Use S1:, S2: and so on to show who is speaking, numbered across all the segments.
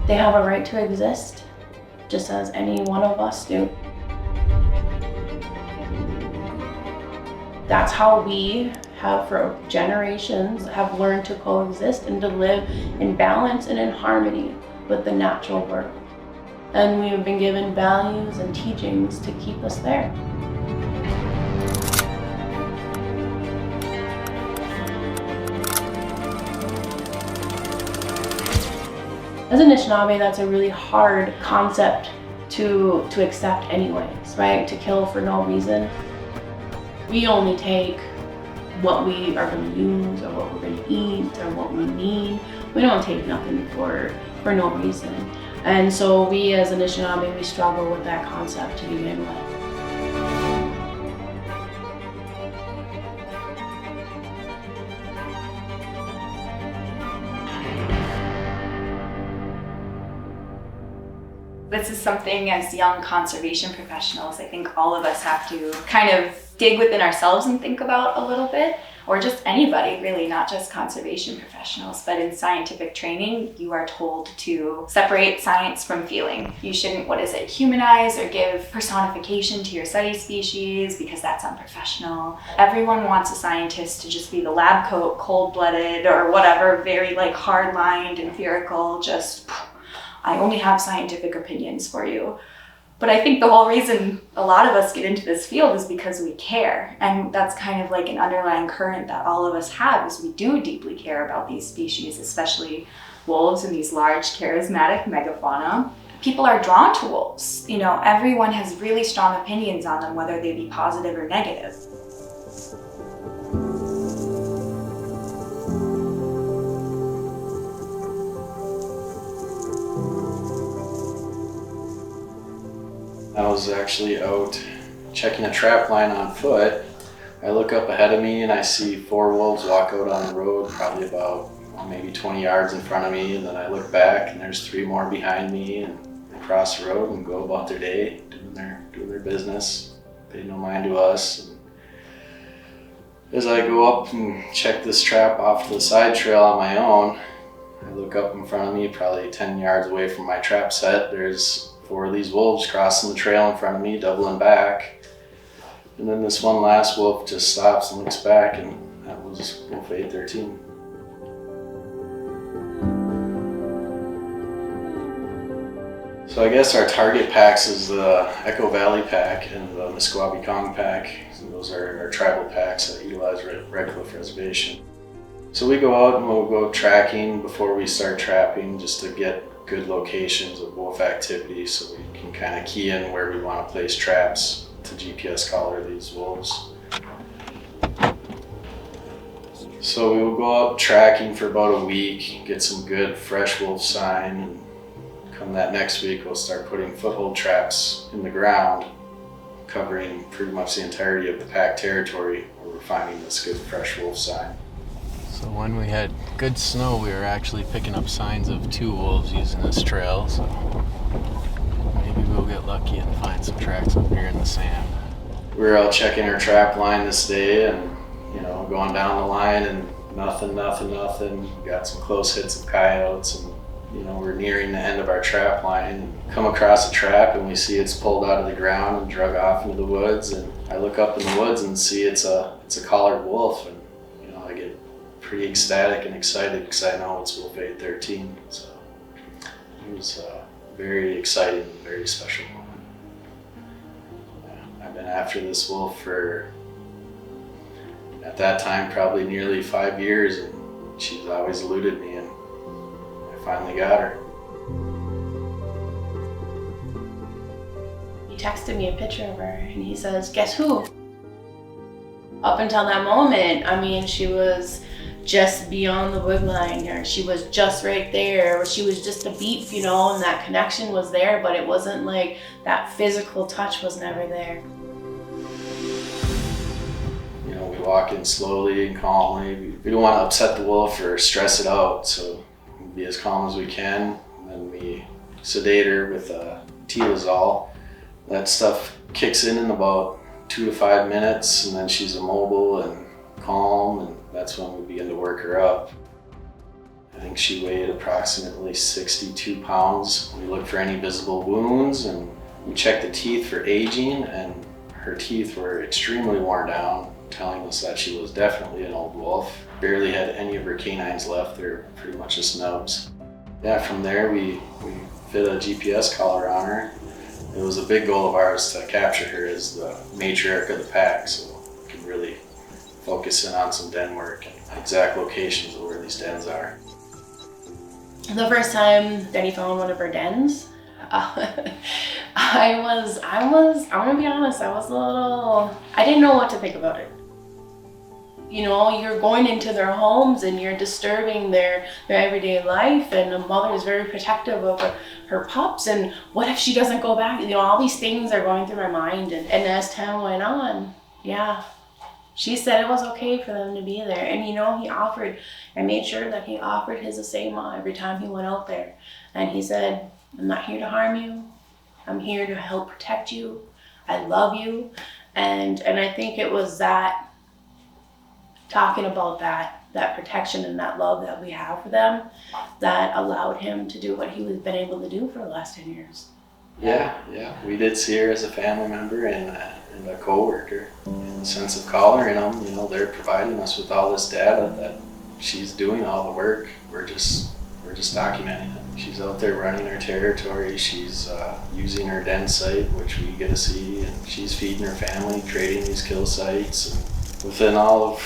S1: They have a right to exist, just as any one of us do. That's how we have, for generations, have learned to coexist and to live in balance and in harmony with the natural world. And we have been given values and teachings to keep us there. As Anishinaabe, that's a really hard concept to accept anyways, right? To kill for no reason. We only take what we are going to use or what we're going to eat or what we need. We don't take nothing for no reason. And so we as Anishinaabe, we struggle with that concept to begin with.
S2: This is something as young conservation professionals, I think all of us have to kind of dig within ourselves and think about a little bit, or just anybody really, not just conservation professionals, but in scientific training, you are told to separate science from feeling. You shouldn't, humanize or give personification to your study species because that's unprofessional. Everyone wants a scientist to just be the lab coat, cold-blooded or whatever, very hard-lined, empirical, just I only have scientific opinions for you. But I think the whole reason a lot of us get into this field is because we care. And that's kind of an underlying current that all of us have, is we do deeply care about these species, especially wolves and these large charismatic megafauna. People are drawn to wolves. Everyone has really strong opinions on them, whether they be positive or negative.
S3: I was actually out checking a trap line on foot. I look up ahead of me and I see 4 wolves walk out on the road, probably about maybe 20 yards in front of me, and then I look back and there's 3 more behind me, and they cross the road and go about their day, doing their business, pay no mind to us. And as I go up and check this trap off to the side trail on my own, I look up in front of me, probably 10 yards away from my trap set, there's 4 of these wolves crossing the trail in front of me, doubling back. And then this one last wolf just stops and looks back, and that was Wolf 813. So I guess our target packs is the Echo Valley pack and the Misquabi-Kong pack. So those are our tribal packs that utilize Red Cliff Reservation. So we go out and we'll go tracking before we start trapping, just to get good locations of wolf activity so we can kind of key in where we want to place traps to GPS collar these wolves. So we will go out tracking for about a week, get some good fresh wolf sign, and come that next week we'll start putting foothold traps in the ground, covering pretty much the entirety of the pack territory where we're finding this good fresh wolf sign.
S4: So when we had good snow, we were actually picking up signs of 2 wolves using this trail, so maybe we'll get lucky and find some tracks up here in the sand.
S3: We were out checking our trap line this day and, going down the line, and nothing. Got some close hits of coyotes, and, we're nearing the end of our trap line and come across a trap and we see it's pulled out of the ground and drug off into the woods, and I look up in the woods and see it's a collared wolf, and I get pretty ecstatic and excited because I know it's Wolf 813. So it was a very exciting, very special moment. I've been after this wolf for, at that time, probably nearly 5 years, and she's always eluded me, and I finally got her.
S1: He texted me a picture of her and he says, "Guess who?" Up until that moment, she was just beyond the wood line, or she was just right there, or she was just a beep, and that connection was there, but it wasn't like that physical touch was never there.
S3: We walk in slowly and calmly. We don't want to upset the wolf or stress it out, so we be as calm as we can. And then we sedate her with Tilazol. That stuff kicks in about 2 to 5 minutes, and then she's immobile and calm, and that's when we begin to work her up. I think she weighed approximately 62 pounds. We looked for any visible wounds and we checked the teeth for aging, and her teeth were extremely worn down, telling us that she was definitely an old wolf. Barely had any of her canines left, they're pretty much just nubs. Yeah, from there we fit a GPS collar on her. It was a big goal of ours to capture her as the matriarch of the pack, so we could really focus in on some den work and exact locations of where these dens are.
S1: The first time Denny found one of her dens, I'm gonna be honest, I didn't know what to think about it. You know, you're going into their homes and you're disturbing their everyday life, and the mother is very protective of her pups, and what if she doesn't go back? You know, all these things are going through my mind, and as time went on, yeah, she said it was okay for them to be there. And you know, I made sure that he offered his asema every time he went out there. And he said, I'm not here to harm you. I'm here to help protect you. I love you. And I think it was that, talking about that protection and that love that we have for them, that allowed him to do what he was been able to do for the last 10 years.
S3: Yeah, we did see her as a family member and a co-worker. In the sense of collaring them, you know, they're providing us with all this data that she's doing all the work. We're just documenting it. She's out there running her territory. She's using her den site, which we get to see, and she's feeding her family, creating these kill sites. And within all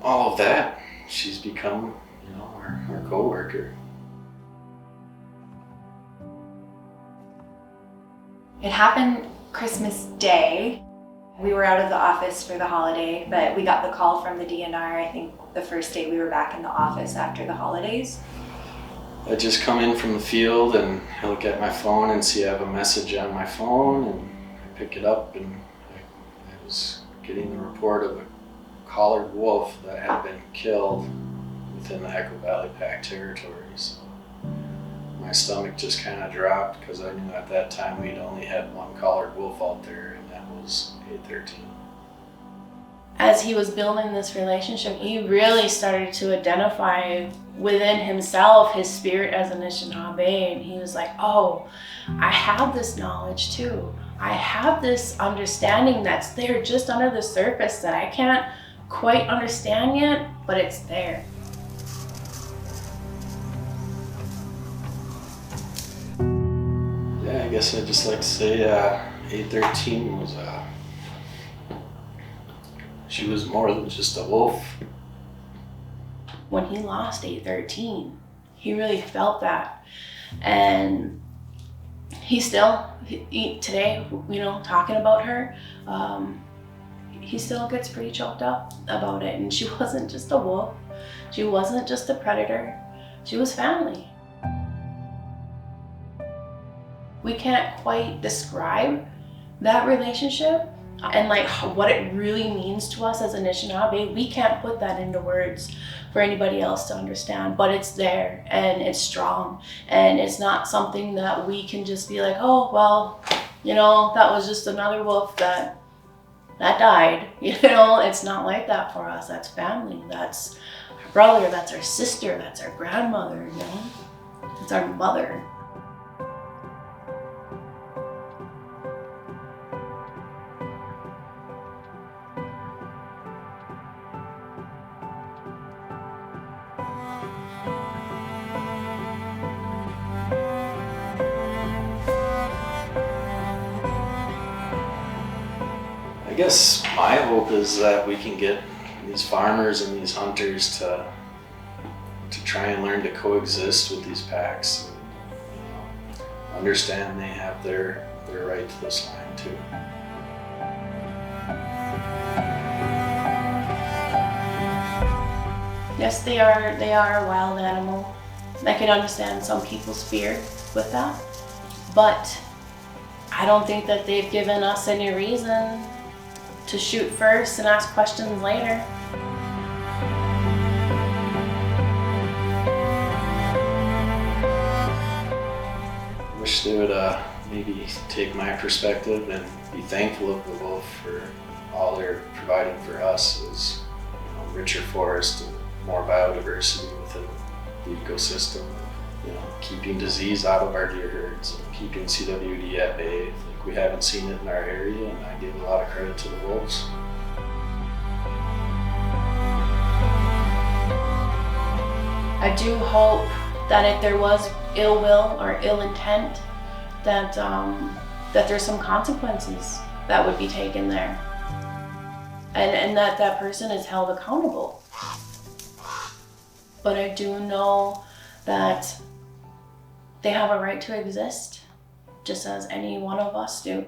S3: of that, she's become, you know, our co-worker.
S2: It happened Christmas Day. We were out of the office for the holiday, but we got the call from the DNR, I think the first day we were back in the office after the holidays.
S3: I just come in from the field and I look at my phone and see I have a message on my phone, and I pick it up, and I was getting the report of a collared wolf that had been killed within the Echo Valley Pack territory. So my stomach just kind of dropped, because I knew at that time we'd only had one collared wolf out there, and that was 813.
S1: As he was building this relationship, he really started to identify within himself his spirit as an Anishinaabe, and he was like, oh, I have this knowledge too. I have this understanding that's there just under the surface that I can't quite understand yet, but it's there.
S3: Yeah, I guess I'd just like to say 813 was she was more than just a wolf.
S1: When he lost 813, he really felt that. And he still, today, you know, talking about her, he still gets pretty choked up about it. And she wasn't just a wolf. She wasn't just a predator. She was family. We can't quite describe that relationship and like what it really means to us as Anishinaabe. We can't put that into words for anybody else to understand, but it's there and it's strong, and it's not something that we can just be like, oh, well, you know, that was just another wolf that died. You know, it's not like that for us. That's family. That's our brother. That's our sister. That's our grandmother. You know, it's our mother.
S3: I guess my hope is that we can get these farmers and these hunters to try and learn to coexist with these packs, and understand they have their right to this land too.
S1: Yes, they are a wild animal. I can understand some people's fear with that, but I don't think that they've given us any reason to shoot first and ask questions later.
S3: I wish they would maybe take my perspective and be thankful of the wolf for all they're providing for us, as richer forest and more biodiversity within the ecosystem, you know, keeping disease out of our deer herds and keeping CWD at bay. Like, we haven't seen it in our area, and I give a lot of credit to the wolves.
S1: I do hope that if there was ill will or ill intent, that that there's some consequences that would be taken there, and that person is held accountable. But I do know that they have a right to exist, just as any one of us do.